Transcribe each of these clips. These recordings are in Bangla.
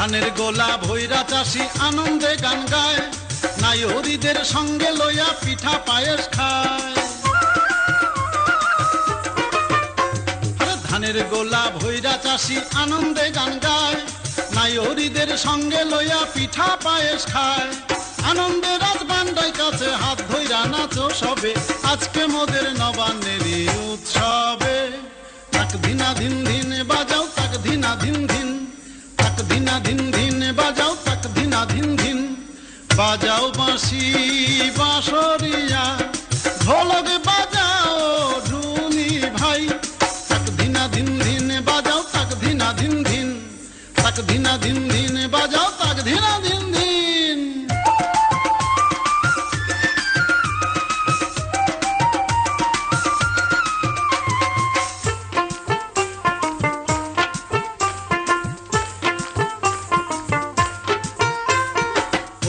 ধানের গোলা ভৈরা চাষি আনন্দে গান গায়, নায়রীদের সঙ্গে লইয়া পিঠা পায়েস খায়। ধানের গোলা ভৈরা চাষি আনন্দে গান গায়, নায়রীদের সঙ্গে লইয়া পিঠা পায়েস খায়। আনন্দে রাজবান্ডাই কাছে হাত ধইরা নাচো সবে, আজকে মোদের নবান্নেরই উৎসবে। তাক ধিনা ধিন ধিন বাজাও তাক ধিনা ধিন ধিন, তাক ধিনা ধিন ধিন বাজাও তাক ধিনা ধিন ধিন। বাজাও বাঁশি বাঁশরিয়া ঢোলক বাজাও ঢুলি ভাই, তাক ধিনা ধিন ধিন বাজাও তাক ধিনা ধিন ধিন, তাক ধিনা ধিন ধিন বাজাও তাক ধিনা ধিন ধিন।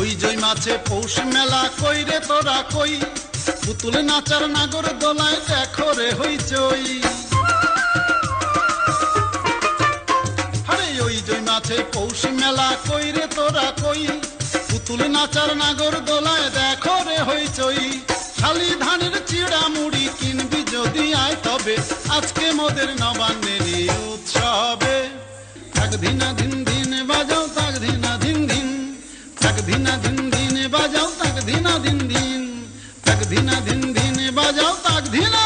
ওই জয় মাছে পৌষ মেলা কই রে তোরা কই, পুতুল নাচার নাগর দোলায় দেখো রে হইচই। আরে ওই জয় মাছে পৌষ মেলা কই রে তোরা কই, পুতুল নাচার নাগর দোলায় দেখো রে হইচই। শালি ধানের চিড়া মুড়ি কিনবি যদি আয় তবে, আজকে মোদের নবান্নেরই উৎসবে। তাক ধিনা ধিন ধিন বাজাও তাক ধিনা ধিন ধিন, তাক ধিনা ধিন ধিন বাজাও তাক ধিনা ধিন ধিন, তাক ধিনা ধিন ধিন বাজাও তাক ধিনা